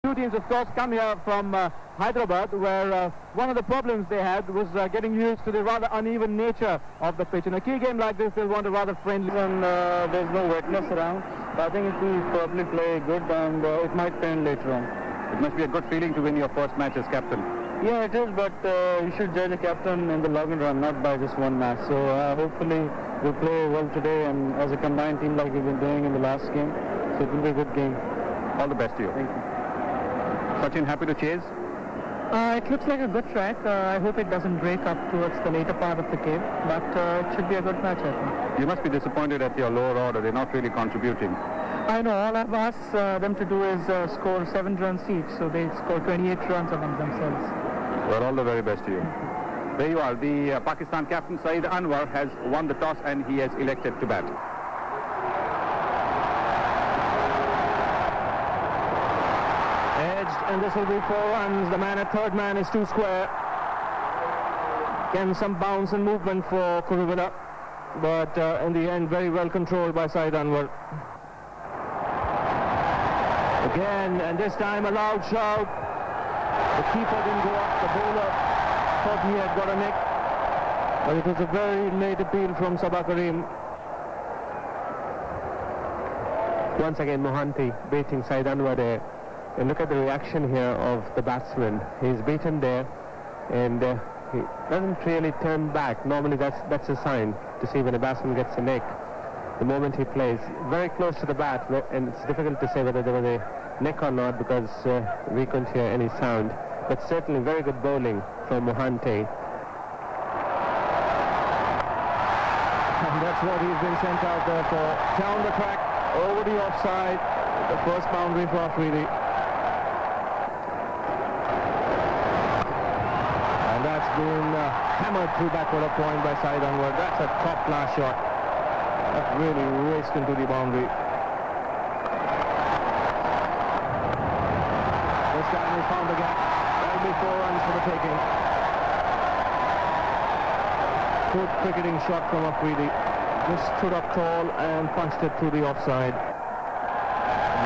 Two teams, of course, come here from Hyderabad, where one of the problems they had was getting used to the rather uneven nature of the pitch. In a key game like this, they'll want a rather friendly. And there's no wetness around. I think it will probably play good, and it might turn later on. It must be a good feeling to win your first match as captain. Yeah, it is, but you should judge a captain in the long run, not by just one match. So hopefully we'll play well today, and as a combined team like we've been doing in the last game. So it will be a good game. All the best to you. Thank you. Sachin, happy to chase? It looks like a good track. I hope it doesn't break up towards the later part of the game, but it should be a good match, I think. You must be disappointed at your lower order. They're not really contributing. I know. All I've asked them to do is score 7 runs each, so they score 28 runs among themselves. Well, all the very best to you. There you are. The Pakistan captain, Saeed Anwar, has won the toss and he has elected to bat. Edged, and this will be 4 runs. The man at third man is 2 square. Again, some bounce and movement for Kuruvilla, but in the end, very well controlled by Saeed Anwar. Again, and this time a loud shout. The keeper didn't go up. The bowler thought he had got a nick, but it was a very late appeal from Sabah Karim. Once again, Mohanty beating Saeed Anwar there. And look at the reaction here of the batsman. He's beaten there, and he doesn't really turn back. Normally that's a sign to see when a batsman gets a nick. The moment he plays very close to the bat, and it's difficult to say whether there was a nick or not because we couldn't hear any sound. But certainly very good bowling from Mohanty. And that's what he's been sent out there for. Down the track, over the offside, the first boundary for Afridi. And that's been hammered through backward of point by Saeed Anwar. That's a top-class shot. That really raced into the boundary. This time he found the gap. That'll be 4 runs for the taking. Good cricketing shot from Afridi. Just stood up tall and punched it through the offside.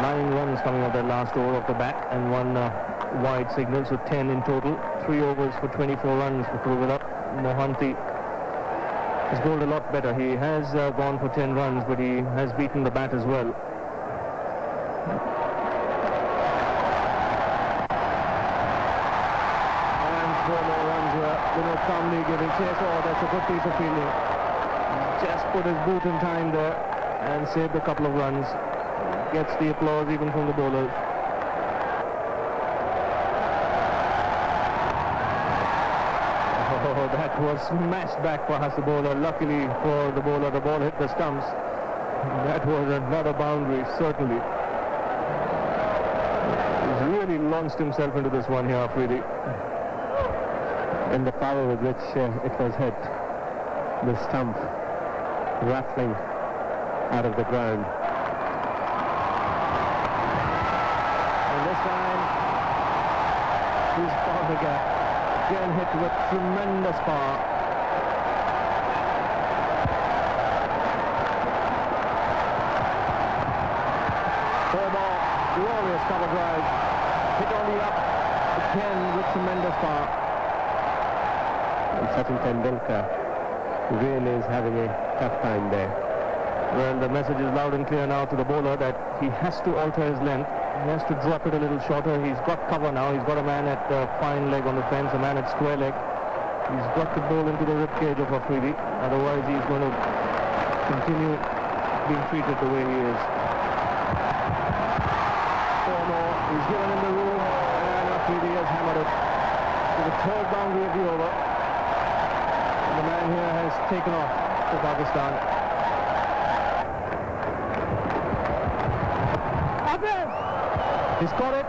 9 runs coming out that last over of the bat, and 1 wide signal, so 10 in total. 3 overs for 24 runs for Kuruvilla. Mohanty has bowled a lot better. He has gone for 10 runs, but he has beaten the bat as well. And 4 more runs here. Vinod calmly giving chase. Oh, that's a good piece of fielding. Just put his boot in time there and saved a couple of runs. Gets the applause even from the bowlers. Oh, that was smashed back past the bowler. Luckily for the bowler, the ball hit the stumps. That was another boundary, certainly. He's really launched himself into this one here, Afridi. And the power with which it was hit. The stump rattling out of the ground. And this time, he's found the gap. Again hit with tremendous power. Four ball, glorious cover drive. Hit on the up, again with tremendous power. And Sachin Tendulkar really is having a tough time there. Well, the message is loud and clear now to the bowler that he has to alter his length. He has to drop it a little shorter. He's got cover now. He's got a man at fine leg on the fence, a man at square leg. He's got to bowl into the ribcage of Afridi. Otherwise, he's going to continue being treated the way he is. 4 more. He's given him the room, and Afridi has hammered it to the 3rd boundary of the over. And the man here has taken off for Pakistan. He's caught it.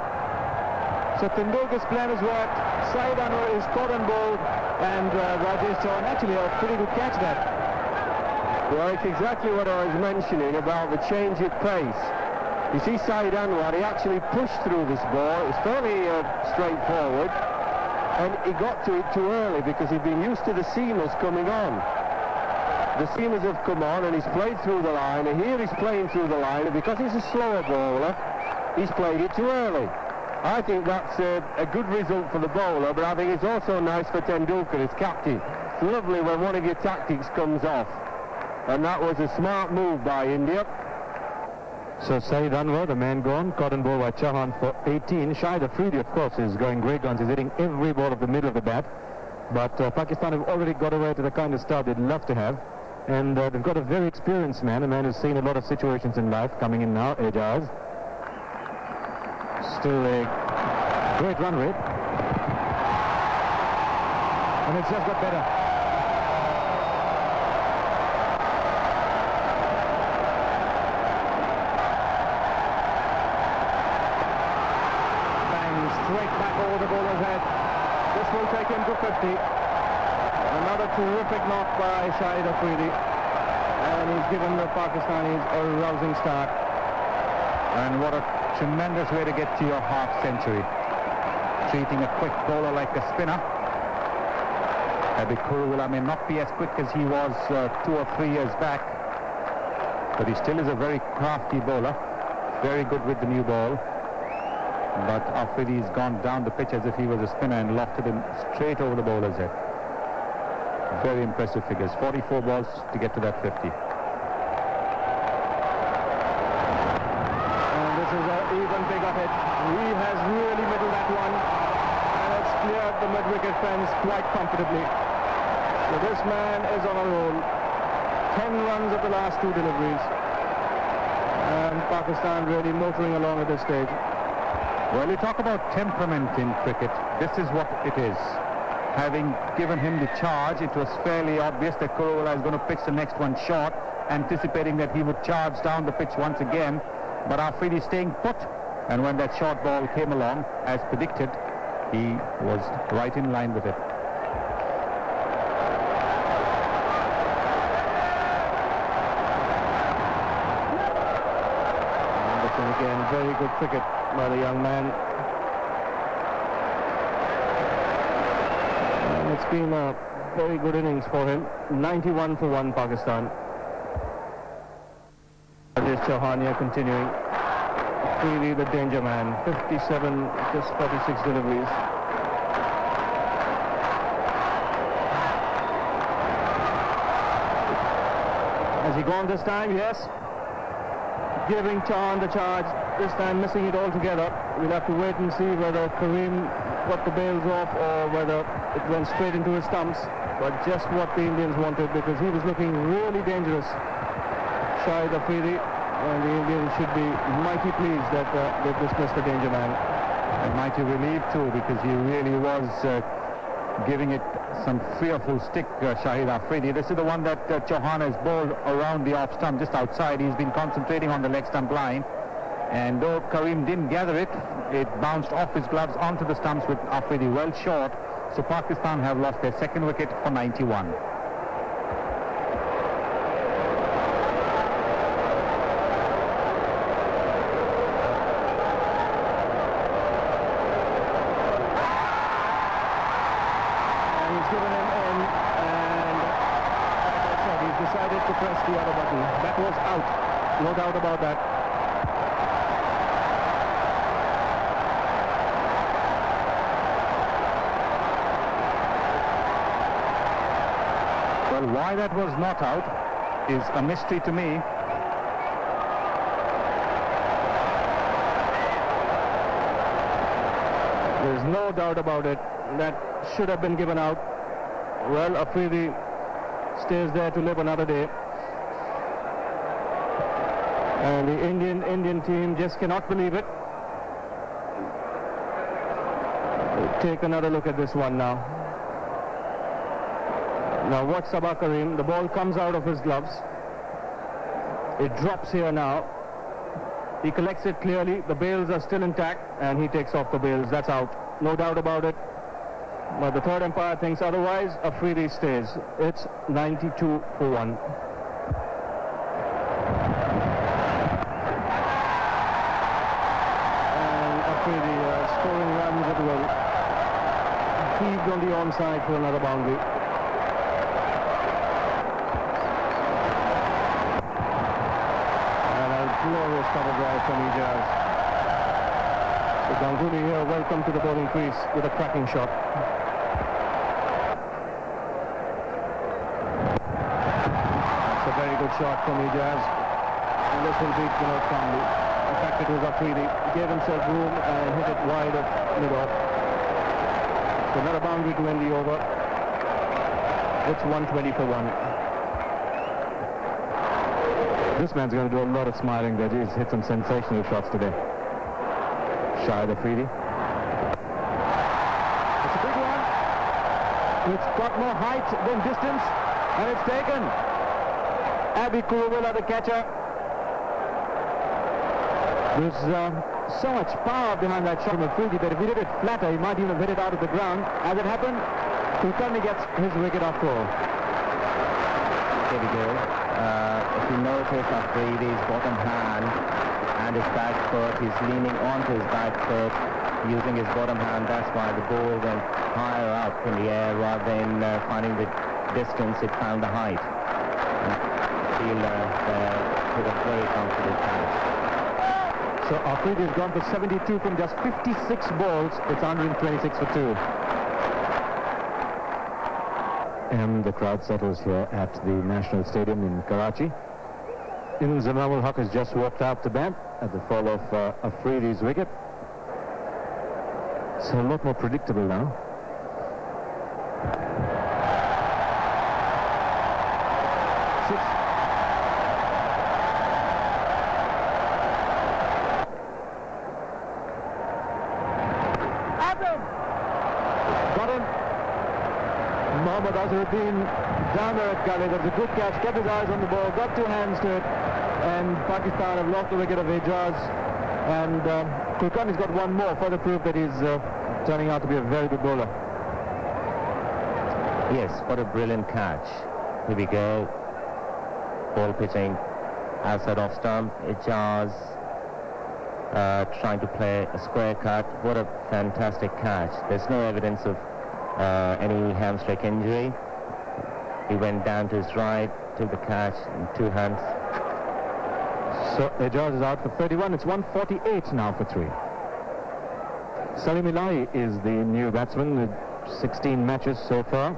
So Tendulkar's plan has worked. Saeed Anwar is caught and bowled, and Rajesh Chauhan, actually a pretty good catch that. Well, it's exactly what I was mentioning about the change of pace. You see Saeed Anwar, he actually pushed through this ball. It's fairly straightforward, and he got to it too early because he'd been used to the seamers coming on. The seamers have come on, and he's played through the line, and here he's playing through the line, and because he's a slower bowler, he's played it too early. I think that's a good result for the bowler, but I think it's also nice for Tendulkar, his captain. It's lovely when one of your tactics comes off, and that was a smart move by India. So Saeed Anwar, the man gone, caught on ball by Chauhan for 18. Shahid Afridi, of course, is going great guns. He's hitting every ball of the middle of the bat. But Pakistan have already got away to the kind of start they'd love to have. And they've got a very experienced man, a man who's seen a lot of situations in life, coming in now, Ejaz. Still a great run rate. And it's just got better. Straight back over the bowler's head. This will take him to 50. Another terrific knock by Shahid Afridi. And he's given the Pakistanis a rousing start. And what a tremendous way to get to your half century. Treating a quick bowler like a spinner. Abid Kuruwilla may not be as quick as he was 2 or 3 years back, but he still is a very crafty bowler. Very good with the new ball. But Afridi's gone down the pitch as if he was a spinner and lofted him straight over the bowler's head. Very impressive figures. 44 balls to get to that 50. And this is an even bigger hit. He has really middled that one. And it's cleared the mid-wicket fence quite comfortably. So this man is on a roll. 10 runs at the last 2 deliveries. And Pakistan really motoring along at this stage. Well, you talk about temperament in cricket. This is what it is. Having given him the charge, it was fairly obvious that Kuruwilla is going to pitch the next one short, anticipating that he would charge down the pitch once again. But Afridi staying put, and when that short ball came along, as predicted, he was right in line with it. And this is again very good cricket by the young man. And it's been a very good innings for him. 91 for 1 Pakistan. Rajesh Chauhan here continuing. Really the danger man. 57, just 46 deliveries. Has he gone this time? Yes. Giving Chauhan the charge. This time missing it altogether. We'll have to wait and see whether Kareem got the bails off or whether it went straight into his stumps. But just what the Indians wanted, because he was looking really dangerous. Shahid Afridi, and the Indians should be mighty pleased that they've dismissed the danger man. And mighty relieved too, because he really was giving it some fearful stick, Shahid Afridi. This is the one that Chauhan has bowled around the off stump, just outside. He's been concentrating on the leg stump line. And though Kareem didn't gather it, it bounced off his gloves onto the stumps with Afridi well short. So Pakistan have lost their second wicket for 91. Decided to press the other button. That was out. No doubt about that. Well, why that was not out is a mystery to me. There's no doubt about it. That should have been given out. Well, Afridi stays there to live another day. And the Indian team just cannot believe it. We'll take another look at this one now. Now watch Sabah Kareem. The ball comes out of his gloves. It drops here now. He collects it clearly. The bails are still intact, and he takes off the bails. That's out. No doubt about it. But the third umpire thinks otherwise. Afridi stays. It's 92 for 1. And Afridi scoring runs at will. Heaved on the onside for another boundary. And a glorious cover drive from Ejaz. Ganguly here, welcome to the bowling crease with a cracking shot. That's a very good shot from Ijaz. And this will beat Vinod Kambli. In fact, it was Afridi. He gave himself room and hit it wide of mid-off. So another boundary to end the over. It's 120 for 1. This man's going to do a lot of smiling there. He's hit some sensational shots today. Shahid Afridi. It's a big one. It's got more height than distance, and it's taken. Abhi Kuruvilla, the catcher. There's so much power behind that shot from Afridi that if he did it flatter, he might even have hit it out of the ground. As it happened, Kulkarni gets his wicket after all. Here we go. If you notice Afridi's bottom hand and his back foot, he's leaning onto his back foot using his bottom hand. That's why the ball went higher up in the air rather than finding the distance, it found the height. Fielder took a very comfortable catch. So Afridi has gone for 72 from just 56 balls. It's 126 for 2. And the crowd settles here at the National Stadium in Karachi. Inzamam ul Haq has just walked out to bat at the fall of Afridi's wicket. So a lot more predictable now. Six. Got him. Mohammad Azharuddin down there at gully. That was a good catch. Kept his eyes on the ball. Got two hands to it. And Pakistan have lost the wicket of Ijaz. And Kulkarni's got one more, further proof that he's turning out to be a very good bowler. Yes, what a brilliant catch. Here we go. Ball pitching outside off stump. Ijaz trying to play a square cut. What a fantastic catch. There's no evidence of any hamstring injury. He went down to his right, took the catch in two hands. So Ijaz is out for 31. It's 148 now for 3. Salim Ilahi is the new batsman with 16 matches so far.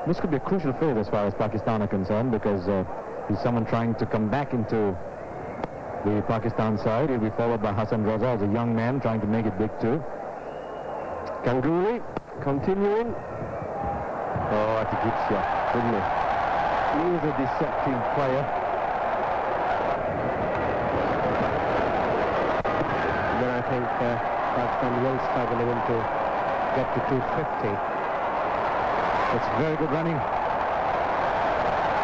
This could be a crucial field as far as Pakistan are concerned, because he's someone trying to come back into the Pakistan side. He'll be followed by Hassan Raza as a young man trying to make it big too. Ganguly continuing. Oh, that's a good shot, isn't it? He is a deceptive player. Then I think Pakistan will struggle even to get to 250. It's very good running.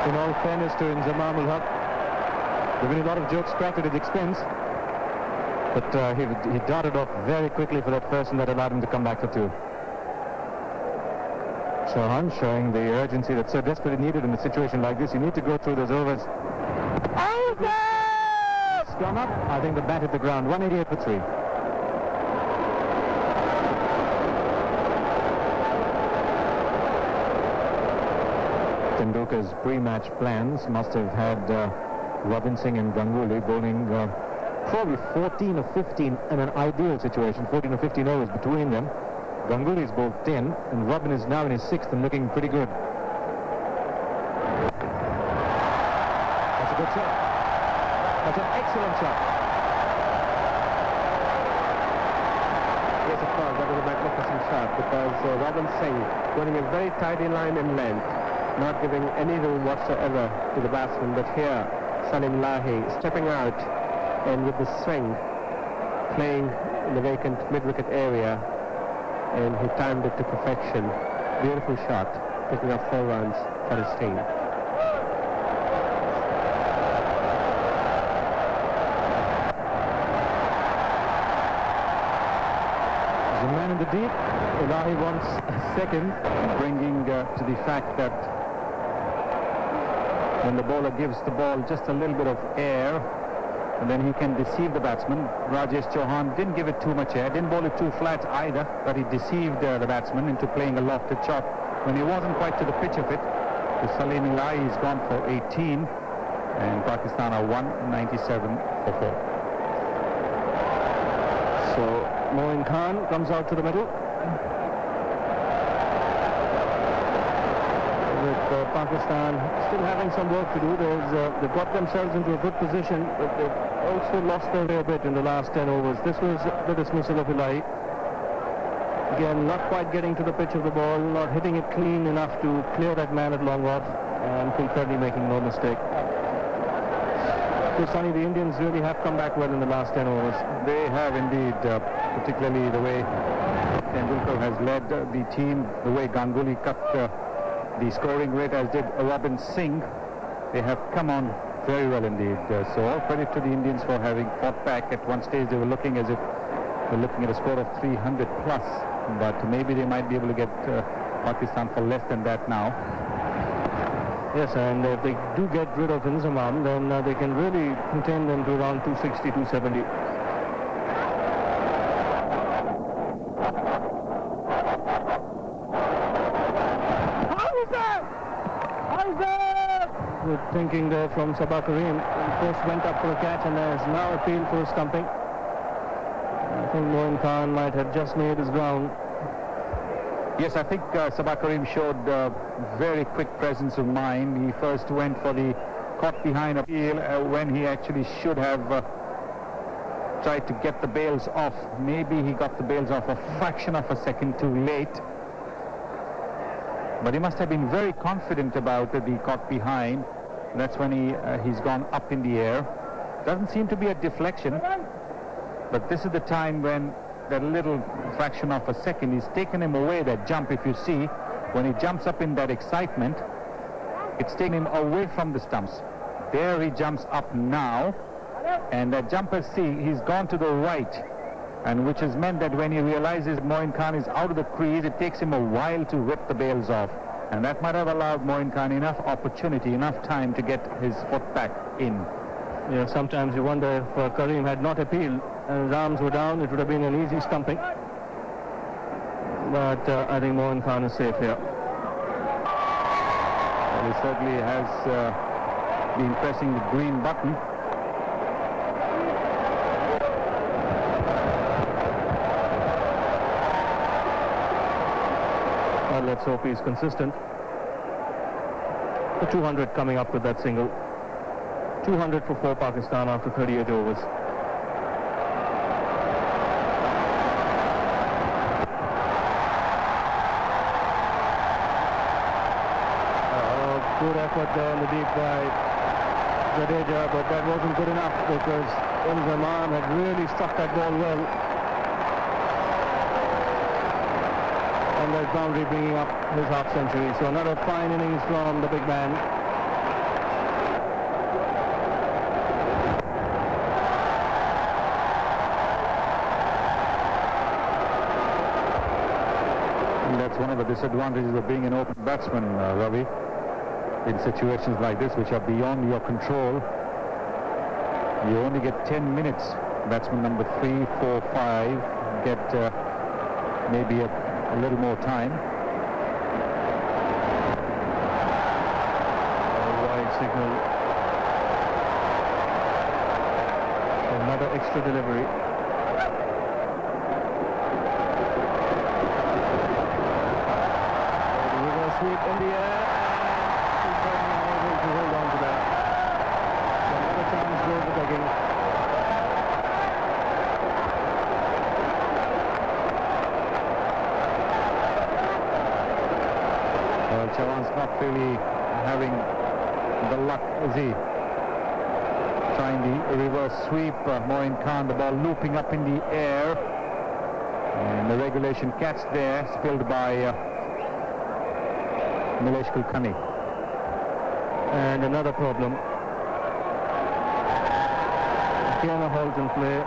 In all fairness to Inzamam ul Haq, there have been a lot of jokes cracked at his expense, but he darted off very quickly for that person that allowed him to come back for 2. Chauhan showing the urgency that's so desperately needed in a situation like this. You need to go through those overs. It's gone up. I think the bat hit the ground. 188 for 3. Tendulkar's pre-match plans must have had Robin Singh and Ganguly bowling probably 14 or 15 in an ideal situation, 14 or 15 overs between them. Ganguly's bowled 10, and Robin is now in his 6th and looking pretty good. That's a good shot. That's an excellent shot. Yes, of course, that was a magnificent shot, because Robin Singh running a very tidy line in length, not giving any room whatsoever to the batsman. But here, Salim Lahi stepping out and with the swing, playing in the vacant mid-wicket area, and he timed it to perfection. Beautiful shot, picking up 4 runs for his team. There's a man in the deep. Ilahi wants a second, Bringing to the fact that when the bowler gives the ball just a little bit of air, and then he can deceive the batsman. Rajesh Chauhan didn't give it too much air, didn't bowl it too flat either, but he deceived the batsman into playing a lofted shot when he wasn't quite to the pitch of it. The Salim Ilahi has gone for 18, and Pakistan are 197 for 4. so Moin Khan comes out to the middle. With Pakistan still having some work to do. They've got themselves into a good position, but they've also lost their way a bit in the last 10 overs. This was the dismissal of Ilahi. Again, not quite getting to the pitch of the ball, not hitting it clean enough to clear that man at long off, and Kulkarni making no mistake. So, Sonny, the Indians really have come back well in the last 10 overs. They have indeed, particularly the way Tendulkar has led the team, the way Ganguly cut the scoring rate, as did Robin Singh. They have come on very well indeed. So all credit to the Indians for having fought back. At one stage they were looking as if they're looking at a score of 300 plus, but maybe they might be able to get Pakistan for less than that now. Yes, and if they do get rid of Inzamam, then they can really contain them to around 260, 270. Good thinking there from Sabah Karim. Of course, went up for a catch and has now appealed for a stumping. I think Moin Khan might have just made his ground. Yes, I think Sabah Karim showed very quick presence of mind. He first went for the caught behind appeal when he actually should have tried to get the bails off. Maybe he got the bails off a fraction of a second too late. But he must have been very confident about the caught behind. That's when he's gone up in the air. Doesn't seem to be a deflection, but this is the time when that little fraction of a second, he's taken him away, that jump. If you see, when he jumps up in that excitement, it's taken him away from the stumps. There he jumps up now, and that jumper, see, he's gone to the right, and which has meant that when he realizes Moin Khan is out of the crease, it takes him a while to rip the bails off, and that might have allowed Moin Khan enough opportunity, enough time to get his foot back in. Yeah, sometimes you wonder if Karim had not appealed and his arms were down, it would have been an easy stumping. But I think Moin Khan is safe here. Well, he certainly has been pressing the green button. Well, let's hope he's consistent. The 200 coming up with that single. 200 for Pakistan after 38 overs. Good effort there in the deep by Jadeja, but that wasn't good enough because Inzamam had really struck that ball well. And that boundary bringing up his half century. So another fine innings from the big man. And that's one of the disadvantages of being an open batsman, Ravi. In situations like this, which are beyond your control, you only get 10 minutes. Batsman number 3, 4, 5 get maybe a little more time. A wide signal. Another extra delivery. The reverse sweep in the air. To hold on to that. Another chance goes to begging. Well, Chavan's not really having the luck, is he? Trying the reverse sweep. Moin Khan, the ball looping up in the air. And the regulation catch there, spilled by Nilesh Kulkarni. And another problem. Again a halt in play.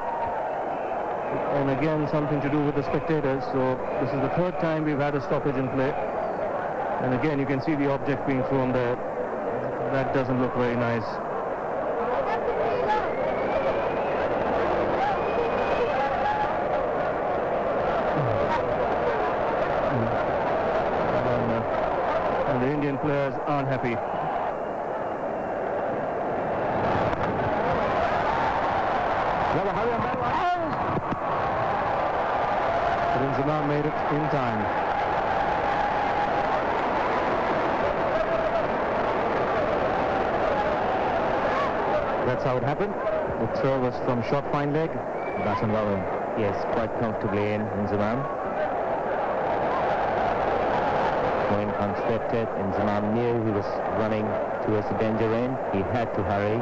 And again something to do with the spectators. So this is the third time we've had a stoppage in play. And again you can see the object being thrown there. That doesn't look very nice. And the Indian players aren't happy. Inzamam made it in time. That's how it happened. The throw was from short fine leg. Batsman well in. Yes, quite comfortably in Inzamam. Moin Khan swept it. Inzamam knew he was running towards the danger end. He had to hurry.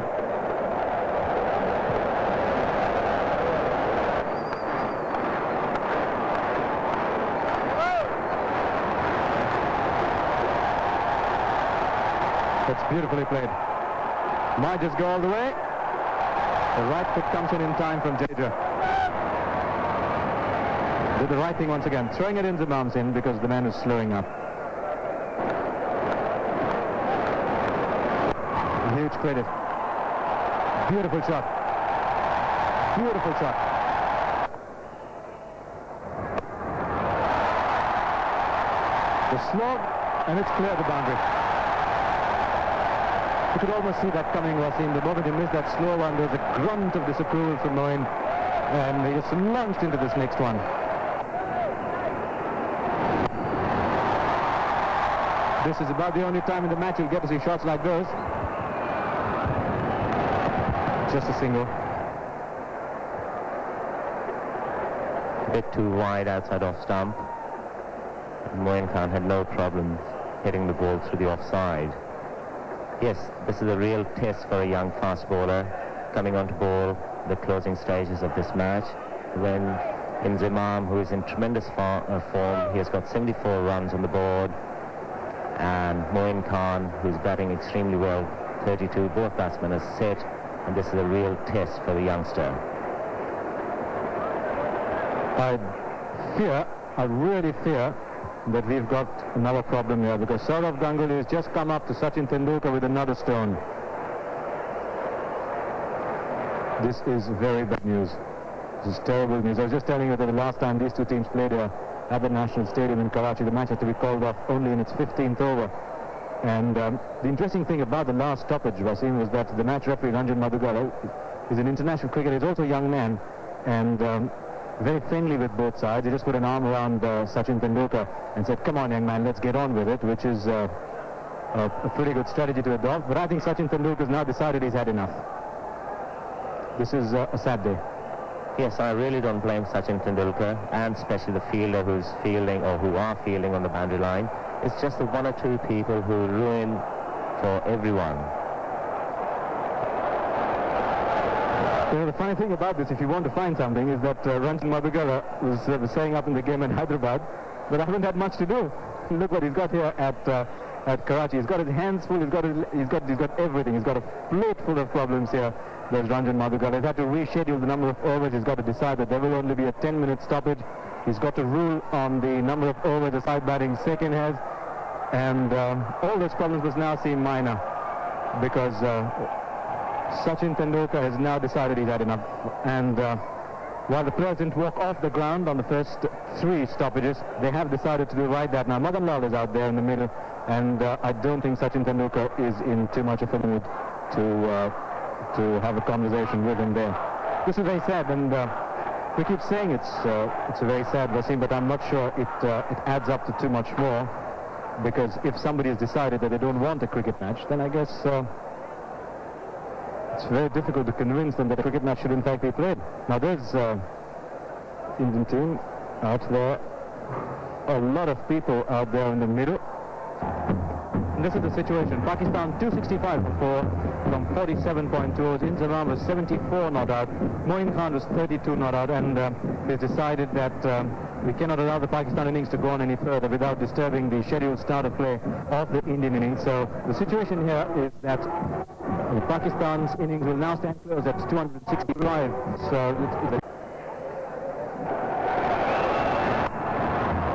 That's beautifully played. Might just go all the way. The right foot comes in time from Jadeja. Did the right thing once again. Throwing it in Inzamam's in because the man is slowing up. Huge credit. Beautiful shot. Beautiful shot. The slog, and it's clear the boundary. You could almost see that coming, Wasim. The moment he missed that slow one, there was a grunt of disapproval from Moin, and he just lunged into this next one. This is about the only time in the match you'll get to see shots like those. Just a single. A bit too wide outside off stump. Moin Khan had no problems hitting the ball through the offside. Yes, this is a real test for a young fast bowler coming onto ball the closing stages of this match. When Inzamam, who is in tremendous form, he has got 74 runs on the board, and Moin Khan, who's batting extremely well, 32. Both batsmen are set, and this is a real test for the youngster. I really fear that we've got another problem here, because Saurav Ganguly has just come up to Sachin Tendulkar with another stone. This is very bad news. This is terrible news. I was just telling you that the last time these two teams played here at the National Stadium in Karachi, the match had to be called off only in its 15th over. And the interesting thing about the last stoppage, Wasim, was that the match referee, Ranjan Madhugala, is an international cricketer. He's also a young man, and very friendly with both sides. He just put an arm around Sachin Tendulkar and said, "Come on, young man, let's get on with it," which is a pretty good strategy to adopt. But I think Sachin Tendulkar has now decided he's had enough. This is a sad day. Yes, I really don't blame Sachin Tendulkar, and especially the fielder who's fielding, or who are fielding on the boundary line. It's just the one or two people who ruin for everyone. You know, the funny thing about this, if you want to find something, is that Ranjan Madhugala was saying up in the game in Hyderabad, but I haven't had much to do. Look what he's got here at Karachi. He's got his hands full. He's got everything. He's got a plate full of problems here. There's Ranjan Madhugala. He's had to reschedule the number of overs. He's got to decide that there will only be a 10-minute stoppage. He's got to rule on the number of overs the side batting second has, and all those problems must now seem minor, because Sachin Tendulkar has now decided he's had enough. And while the players didn't walk off the ground on the first three stoppages, they have decided to do right that. Now Madan Lal is out there in the middle, and I don't think Sachin Tendulkar is in too much of a mood to have a conversation with him there. This is very sad, and we keep saying it's a very sad Wasim, but I'm not sure it adds up to too much more, because if somebody has decided that they don't want a cricket match, then I guess it's very difficult to convince them that a cricket match should in fact be played. Now there's Indian team out there, a lot of people out there in the middle. And this is the situation. Pakistan 265 for 4 from 47.2 overs. Inzamam was 74 not out. Moin Khan was 32 not out, and they decided that we cannot allow the Pakistan innings to go on any further without disturbing the scheduled start of play of the Indian innings. So the situation here is that Pakistan's innings will now stand close at 265. So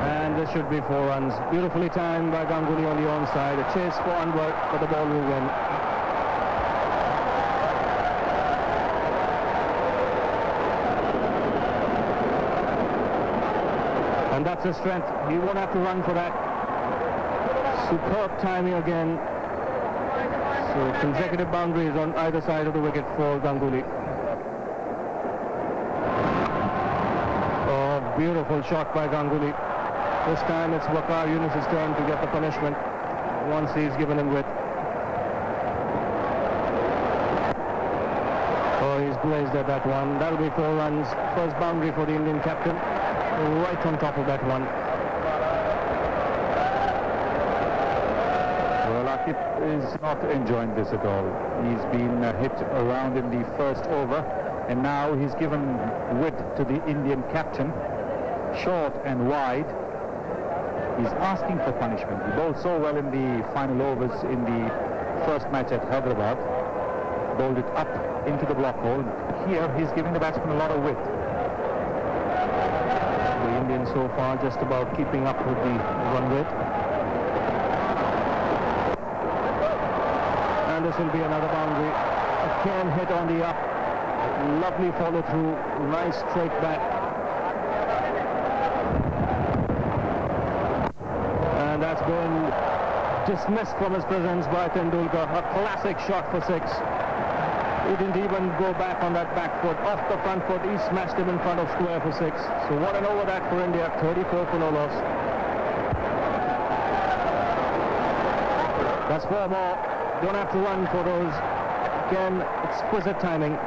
and this should be 4 runs. Beautifully timed by Ganguly on the onside. A chase for Anwar, but the ball will win. And that's his strength. He won't have to run for that. Superb timing again. So consecutive boundaries on either side of the wicket for Ganguly. Oh, Beautiful shot by Ganguly. This time it's Waqar Yunus's turn to get the punishment once he's given him width. Oh, he's blazed at that one. That'll be 4 runs. First boundary for the Indian captain. Right on top of that one. Well, Akif is not enjoying this at all. He's been hit around in the first over, and now he's given width to the Indian captain, short and wide. He's asking for punishment. He bowled so well in the final overs in the first match at Hyderabad. Bowled it up into the block hole. Here he's giving the batsman a lot of width. The Indians so far just about keeping up with the run rate. And this will be another boundary. Again hit on the up. Lovely follow through. Nice straight back. And that's been dismissed from his presence by Tendulkar. A classic shot for 6. He didn't even go back on that back foot. Off the front foot, he smashed him in front of square for 6. So what an over that for India. 34 for no loss. That's 4 more. Don't have to run for those. Again, exquisite timing.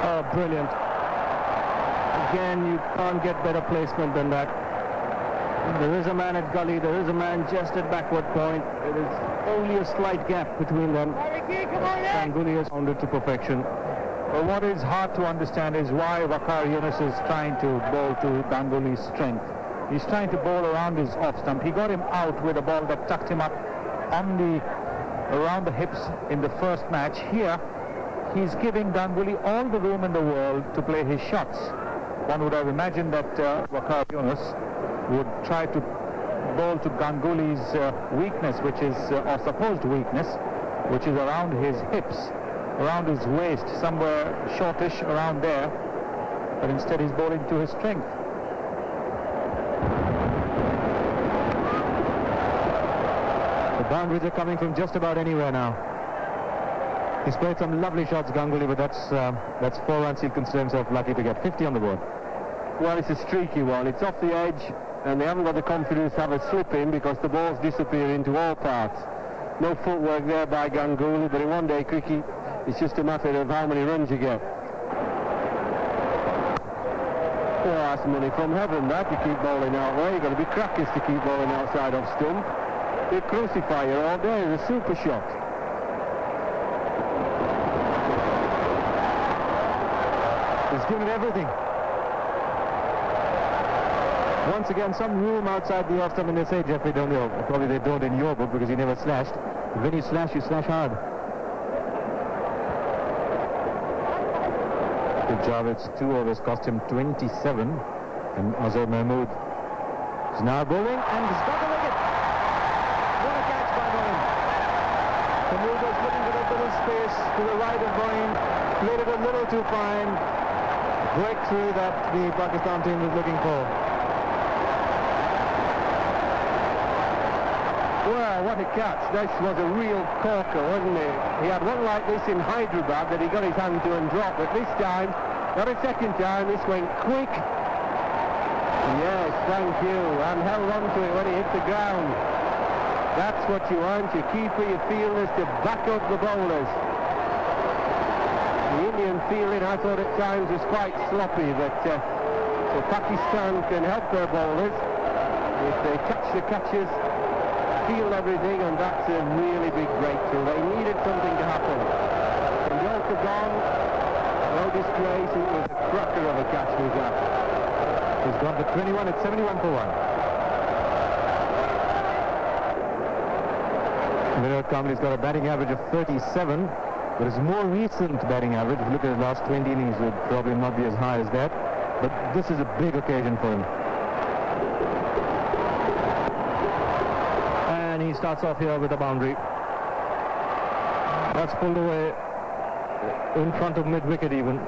Oh, brilliant. Again, you can't get better placement than that. There is a man at gully, there is a man just at backward point. It is only a slight gap between them. Ganguly has found it to perfection. Well, what is hard to understand is why Waqar Yunus is trying to bowl to Ganguly's strength. He's trying to bowl around his off stump. He got him out with a ball that tucked him up around the hips in the first match. Here, he's giving Ganguly all the room in the world to play his shots. One would have imagined that Waqar Yunus would try to bowl to Ganguly's weakness, which is, or supposed weakness, which is around his hips, around his waist, somewhere shortish around there. But instead he's bowling to his strength. The boundaries are coming from just about anywhere now. He's played some lovely shots, Ganguly, but that's 4 runs. He'll consider himself lucky to get 50 on the board. Well, it's a streaky one. It's off the edge, and they haven't got the confidence to have a slip in because the balls disappear into all parts. No footwork there by Ganguly, but in one-day cricket, it's just a matter of how many runs you get. Well, that's money from heaven, that, you keep bowling out there. You've got to be crackers to keep bowling outside off stump. They crucify you all day. It's a super shot. He's given everything. Once again, some room outside the off stump, and they say, Jeffrey, don't you? Probably they don't in your book because you never slashed. But when you slash hard. Good job. It's 2 overs, cost him 27. And Azhar Mahmood is now bowling and he's got the wicket. What a catch by Moeen. Mahmood was looking for a little space to the right of Moeen. Played it a little too fine. Breakthrough that the Pakistan team was looking for. Well, what a catch. This was a real corker, wasn't it? He had one like this in Hyderabad that he got his hand to and dropped, but this time, not a second time, this went quick. Yes, thank you. And held on to it when he hit the ground. That's what you want, your keeper, your fielders to back up the bowlers. The Indian fielding, I thought at times, was quite sloppy, but so Pakistan can help their bowlers if they catch the catches, feel everything, and that's a really big breakthrough. They needed something to happen. And Yorker gone, no disgrace, it was a cracker of a catch was that. He's gone for 21, it's 71 for 1. Virat Kambli's got a batting average of 37, but his more recent batting average, if you look at his last 20 innings, would probably not be as high as that. But this is a big occasion for him. And he starts off here with a boundary. That's pulled away in front of mid-wicket even.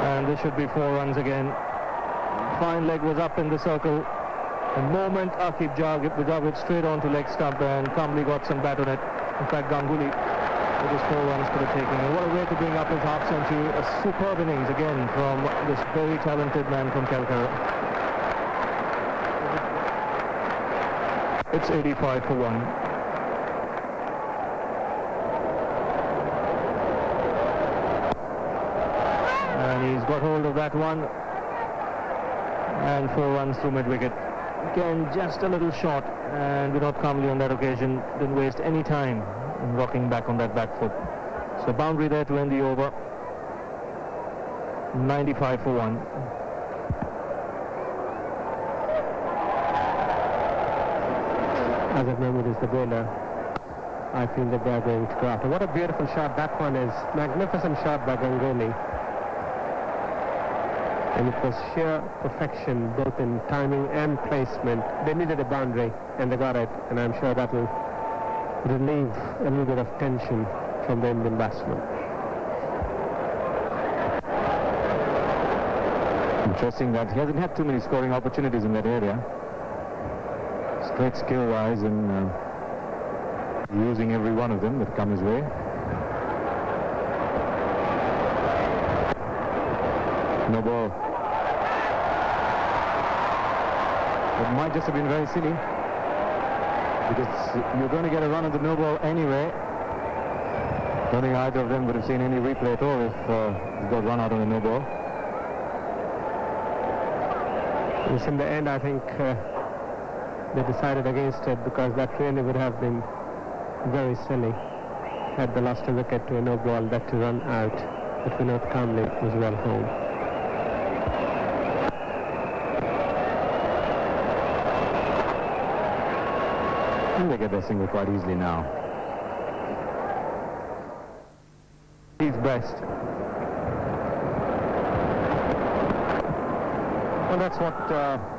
And this should be 4 runs again. Fine leg was up in the circle. The moment Akib Javed straight on to leg stump, and Kamli got some bat on it. In fact, Ganguly with his 4 runs for the taking. And what a way to bring up his half century. A superb innings again from this very talented man from Calcutta. It's 85 for 1. And he's got hold of that one. And 4 runs through mid-wicket. Again, just a little short, and Vinod Kamli on that occasion didn't waste any time in rocking back on that back foot. So boundary there to end the over. 95 for 1. Azhar Mahmood is the bowler. I feel that they are going to go after. What a beautiful shot that one is. Magnificent shot by Ganguly. And it was sheer perfection, both in timing and placement. They needed a boundary, and they got it. And I'm sure that will relieve a little bit of tension from the Indian batsman. Interesting that he hasn't had too many scoring opportunities in that area. Great skill-wise and using every one of them that come his way. No ball. It might just have been very silly, because you're going to get a run on the no ball anyway. Don't think either of them would have seen any replay at all if he got run out on a no ball. Yes, in the end, I think they decided against it, because that really would have been very silly had they lost a wicket to a no ball, that to run out. But Vinod Kamli was well home. And they get their single quite easily now. He's best. Well, that's what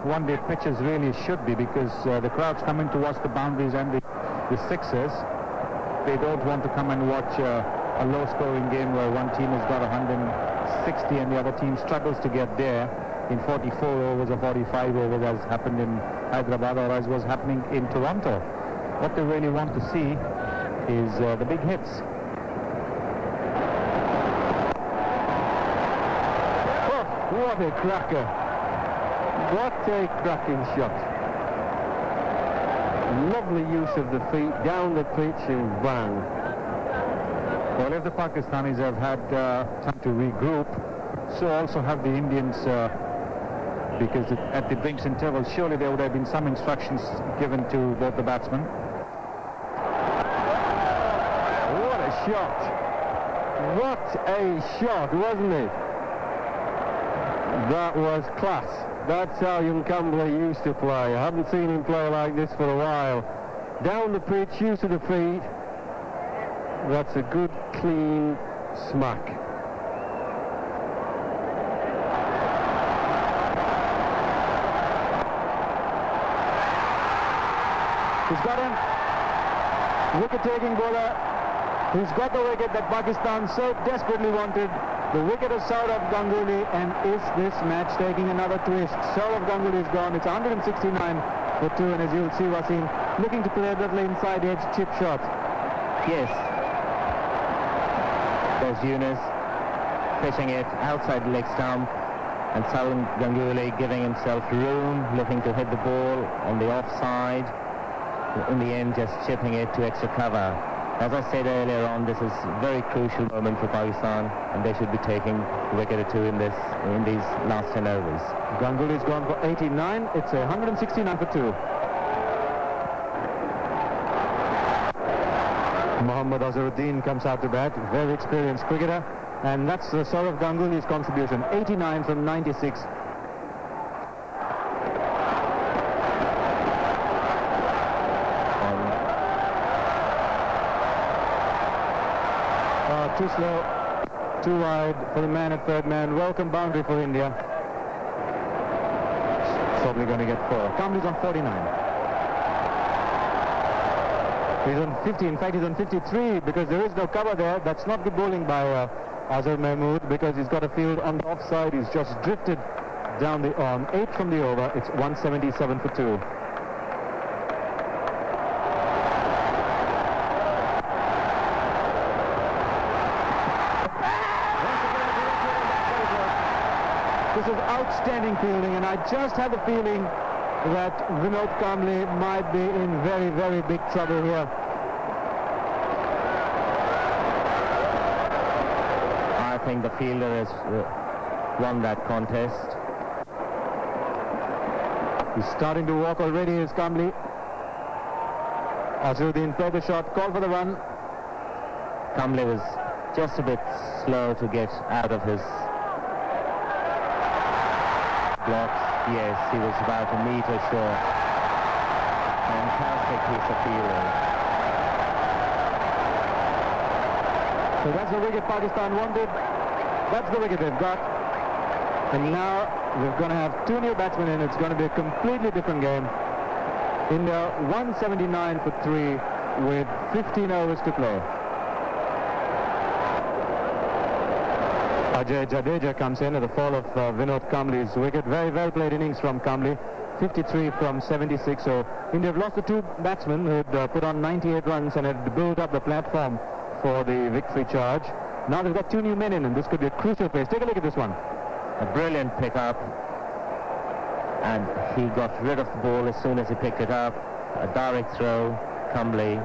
one-day pitches really should be, because the crowds come in to watch the boundaries and the sixes. They don't want to come and watch a low-scoring game where one team has got 160 and the other team struggles to get there in 44 overs or 45 overs, as happened in Hyderabad or as was happening in Toronto. What they really want to see is the big hits. Oh, what a cracker! What a cracking shot. Lovely use of the feet, down the pitch and bang. Well, if the Pakistanis have had time to regroup, so also have the Indians, because at the Brinks interval, surely there would have been some instructions given to both the batsmen. What a shot. What a shot, wasn't it? That was class. That's how young Campbell used to play. I haven't seen him play like this for a while. Down the pitch, use of the feet. That's a good, clean smack. He's got him. Wicket-taking bowler. He's got the wicket that Pakistan so desperately wanted. The wicket is out of Ganguly, and is this match taking another twist? Saurav Ganguly is gone. It's 169 for 2, and as you'll see, Wasim looking to play a little inside edge chip shot. Yes. There's Yunus pitching it outside the leg stump, and Saurav Ganguly giving himself room, looking to hit the ball on the offside. In the end, just chipping it to extra cover. As I said earlier on, this is a very crucial moment for Pakistan, and they should be taking a wicket or two in these last 10 overs. Ganguly's gone for 89. It's 169 for 2. Mohammad Azharuddin comes out to bat, very experienced cricketer, and that's Saurav Ganguly's contribution, 89 from 96. Too slow, too wide for the man at third man. Welcome boundary for India. Probably going to get 4. Kamli's on 49. He's on 50. In fact, he's on 53 because there is no cover there. That's not good bowling by Azhar Mahmood, because he's got a field on the offside. He's just drifted down the on 8 from the over. It's 177 for 2. of outstanding fielding, and I just had the feeling that Vinod Kamble might be in very, very big trouble here. I think the fielder has won that contest. He's starting to walk already, is Kamble. Azharuddin played the shot, called for the run. Kamble was just a bit slow to get out of his blocks. Yes, he was about a meter short. Fantastic piece of fielding. So that's the wicket Pakistan wanted. That's the wicket they've got. And now we're going to have two new batsmen in. It's going to be a completely different game. India 179 for 3 with 15 overs to play. Ajay Jadeja comes in at the fall of Vinod Kamble's wicket. Very well played innings from Kamble. 53 from 76. So India have lost the two batsmen who had put on 98 runs and had built up the platform for the victory charge. Now they've got two new men in, and this could be a crucial place. Take a look at this one. A brilliant pickup, and he got rid of the ball as soon as he picked it up. A direct throw. Kamble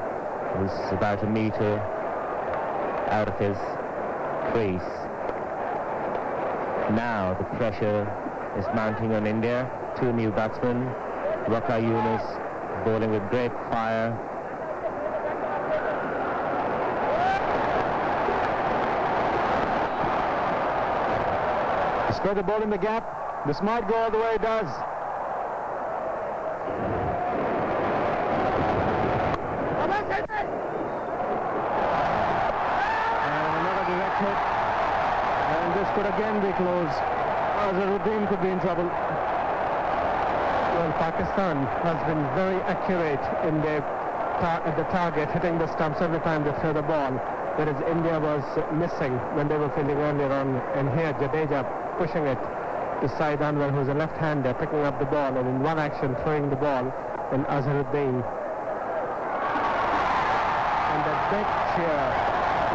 was about a meter out of his crease. Now the pressure is mounting on India. Two new batsmen, Waqar Yunus bowling with great fire. Spread the ball in the gap. This might go all the way it does. And another direct hit. And this could again be close. Azharuddin could be in trouble. Well, Pakistan has been very accurate in their at the target, hitting the stumps every time they throw the ball, whereas India was missing when they were fielding earlier on. And here Jadeja pushing it to Saeed Anwar, who's a left-hander, picking up the ball and in one action throwing the ball, and Azharuddin. And the big cheer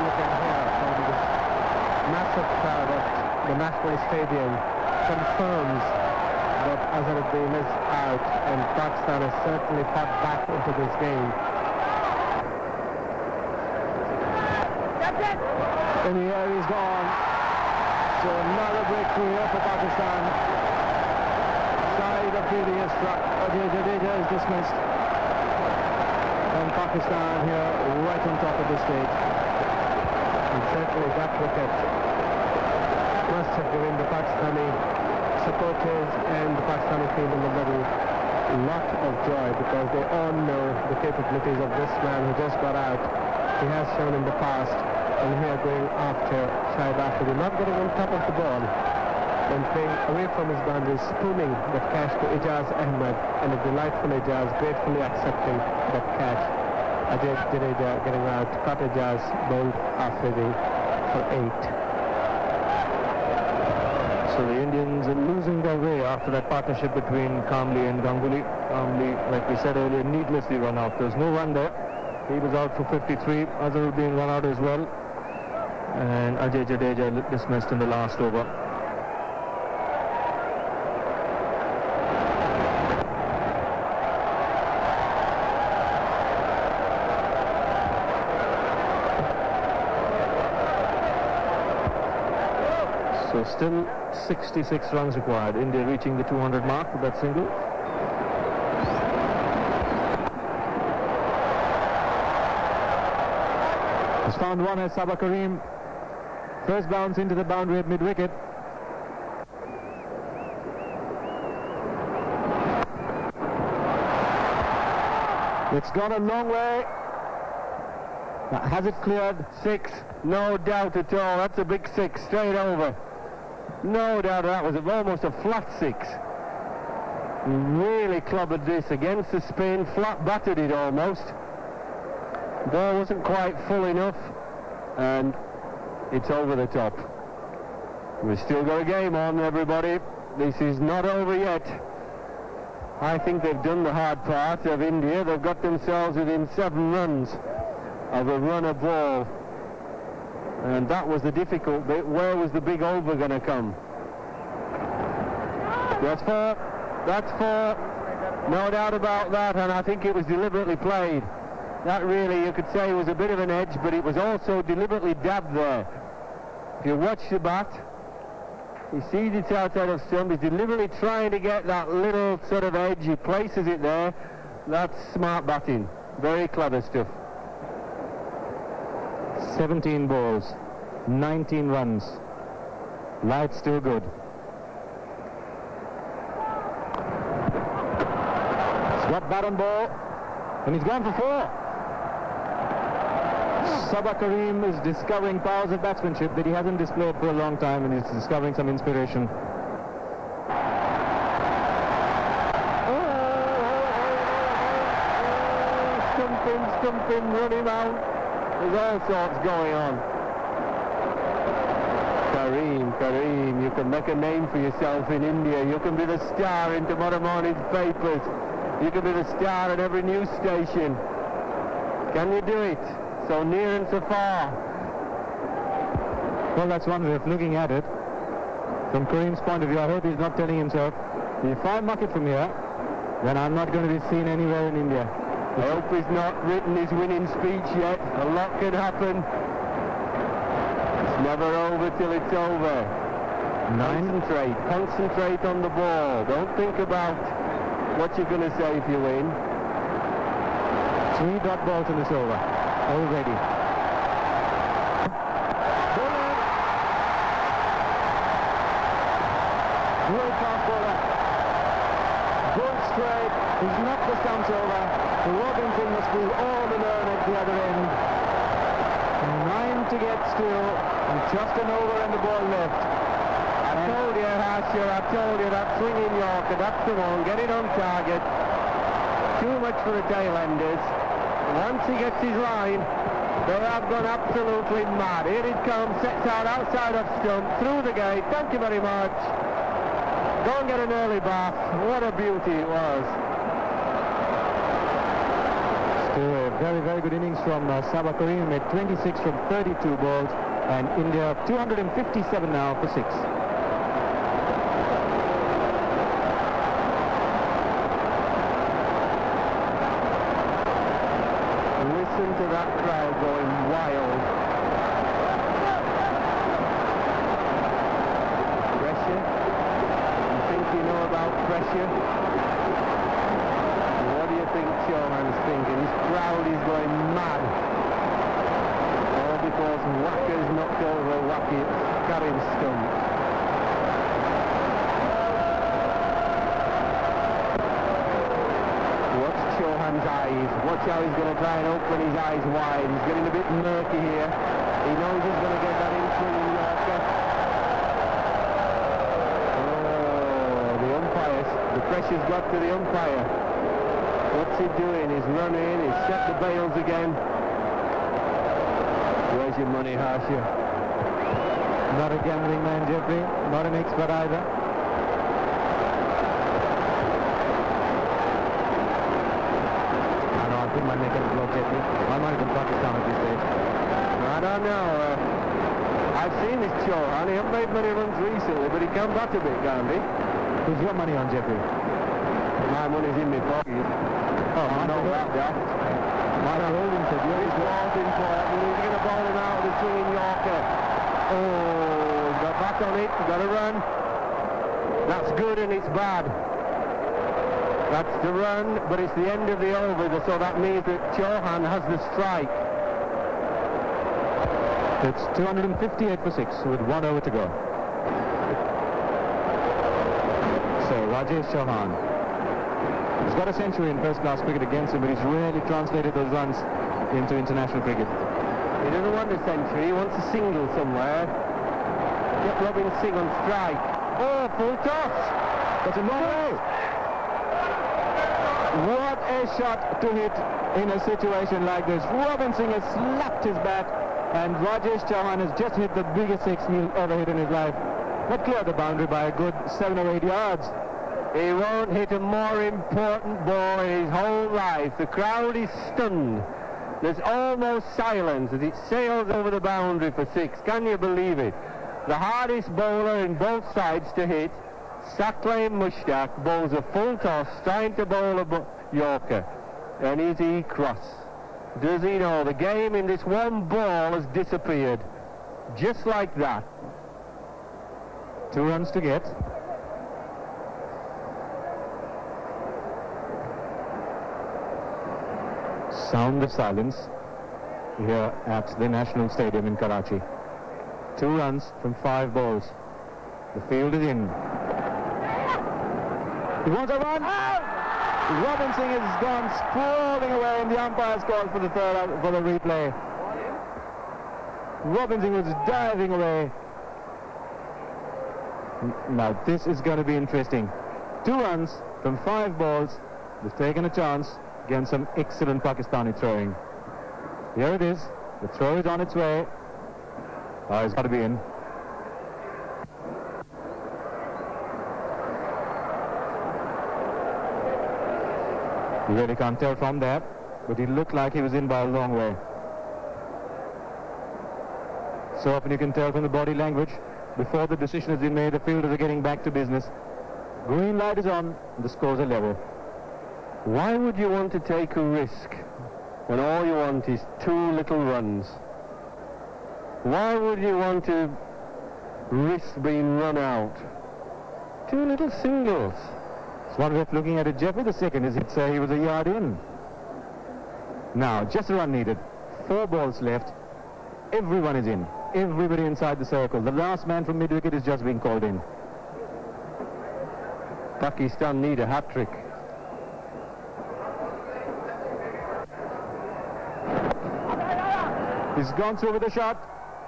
looking here from this massive crowd at the National Stadium confirms that Azharuddin is out, and Pakistan has certainly fought back into this game. And here he's gone. So another breakthrough here for Pakistan. Side of fielding is struck. Jadeja is dismissed. And Pakistan here right on top of the stage. And certainly that wicket must have given the Pakistani supporters and the Pakistani field in the middle a lot of joy, because they all know the capabilities of this man who just got out. He has shown in the past, and here going after Shahid Afridi, not getting on top of the ball and playing away from his boundaries, spooning that catch to Ijaz Ahmed, and a delightful Ijaz gratefully accepting that catch. Ajay Jadeja getting out, caught Ijaz, bowled Afridi for 8. So the Indians are losing their way after that partnership between Kamble and Ganguly. Kamble, like we said earlier, needlessly run out. There's no run there. He was out for 53. Azharuddin run out as well. And Ajay Jadeja dismissed in the last over. So still 66 runs required. India reaching the 200 mark with that single. He's found one as Sabah Karim. First bounce into the boundary at mid-wicket. It's gone a long way. Now, has it cleared? 6. No doubt at all. That's a big 6 straight over. No doubt that was almost a flat 6. Really clobbered this against the spin, flat battered it almost. Ball wasn't quite full enough, and it's over the top. We've still got a game on, everybody. This is not over yet. I think they've done the hard part of India. They've got themselves within 7 runs of a runner ball. And that was the difficult bit. Where was the big over going to come? That's four. No doubt about that, and I think it was deliberately played. That really, you could say, was a bit of an edge, but it was also deliberately dabbed there. If you watch the bat, he sees it's outside of stump. He's deliberately trying to get that little sort of edge. He places it there. That's smart batting. Very clever stuff. 17 balls, 19 runs. Life still good. Got bat on ball, and he's gone for four. Sabah Karim is discovering powers of batsmanship that he hasn't displayed for a long time, and he's discovering some inspiration. Stumping, run him out. There's all sorts going on. Karim, you can make a name for yourself in India. You can be the star in tomorrow morning's papers. You can be the star at every news station. Can you do it? So near and so far. Well, that's one way of looking at it. From Kareem's point of view, I hope he's not telling himself, if I muck it from here, then I'm not going to be seen anywhere in India. I hope he's not written his winning speech yet. A lot could happen. It's never over till it's over. Concentrate on the ball. Don't think about what you're going to say if you win. 3 dot balls in this over already. Great fast bowler. Good straight. He's knocked the stumps over. Robinson must be all alone at the other end. 9 to get still, and just an over and the ball left. I told you, Harsher, I told you that swinging Yorker, that's the one, get it on target. Too much for the tailenders. Once he gets his line, they have gone absolutely mad. Here it comes, sets out outside of stump, through the gate, thank you very much. Go and get an early bath. What a beauty it was. Still a very, very good innings from Sabah Karim. Made 26 from 32 balls, and India 257 now for 6. Listen to that crowd going wild. Pressure. You think you know about pressure? What do you think Chauhan's thinking? His crowd is going mad. All because Wacker's knocked over Karim's stump. Watch Chauhan's eyes. Watch how he's going to try and open his eyes wide. He's getting a bit murky here. He knows he's going to get that in-swinging Yorker. Oh, the umpires. The pressure's got to the umpire. What's he doing? He's running. He's set the bails again. Where's your money, Harsher? Not a gambling man, Jeffrey. Not an expert either. I think my neck and block, Jeffrey. I might have been Pakistan at this stage. I don't know. I've seen this Chauhan. He hasn't made many runs recently, but he can bat a bit, can't he? Who's your money on, Jeffrey? My money's in my pocket. Oh, I know that. Mike Holding said, He's walking for it, and he's going to bowl him out with a swinging Yorker. Oh, he's got back on it, he's got a run. That's good and it's bad. That's the run, but it's the end of the over, so that means that Chauhan has the strike. It's 258 for 6 with 1 over to go. So Rajesh Chauhan. He's got a century in first-class cricket against him, but he's really translated those runs into international cricket. He doesn't want a century, he wants a single somewhere. Get Robin Singh on strike. Oh, full toss! That's a long way. What a shot to hit in a situation like this. Robin Singh has slapped his bat, and Rajesh Chauhan has just hit the biggest 6 he'll ever hit in his life. That cleared the boundary by a good 7 or 8 yards. He won't hit a more important ball in his whole life. The crowd is stunned. There's almost silence as it sails over the boundary for 6. Can you believe it? The hardest bowler in both sides to hit, Saqlain Mushtaq bowls a full toss, trying to bowl a Yorker. And is he cross? Does he know the game in this one ball has disappeared? Just like that. 2 runs to get. Sound of silence here at the National Stadium in Karachi. 2 runs from 5 balls. The field is in. He wants a run. Robin Singh has gone sprawling away, and the umpire's called for the for the replay. Robin Singh was diving away. Now this is going to be interesting. 2 runs from 5 balls. They've taken a chance against some excellent Pakistani throwing. Here it is. The throw is on its way. It's got to be in. You really can't tell from there, but he looked like he was in by a long way. So often you can tell from the body language. Before the decision has been made, the fielders are getting back to business. Green light is on, and the scores are level. Why would you want to take a risk when all you want is 2 little runs? Why would you want to risk being run out? 2 little singles. It's one way of looking at it, Jeffrey. The second is he'd say he was a yard in. Now, just a run needed. 4 balls left. Everyone is in. Everybody inside the circle. The last man from mid-wicket is just being called in. Pakistan need a hat-trick. He's gone through with a shot.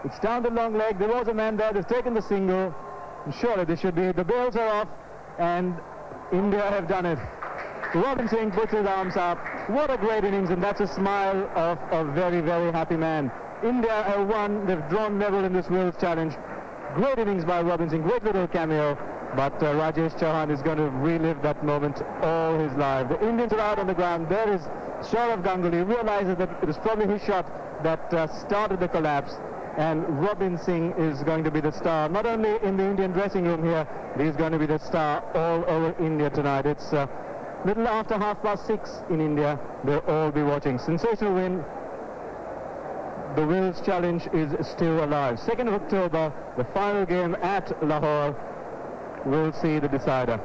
It's down the long leg. There was a man there. They've taken the single. And surely this should be. The bails are off. And India have done it. Robin Singh puts his arms up. What a great innings. And that's a smile of a very, very happy man. India have won. They've drawn level in this World Challenge. Great innings by Robin Singh. Great little cameo. But Rajesh Chauhan is going to relive that moment all his life. The Indians are out on the ground. There is Saurav Ganguly. He realizes that it was probably his shot that started the collapse. And Robin Singh is going to be the star, not only in the Indian dressing room here, but he's going to be the star all over India tonight. It's little after 6:30 in India. They'll all be watching. Sensational win. The World Challenge is still alive. 2nd of October, the final game at Lahore. We'll see the decider.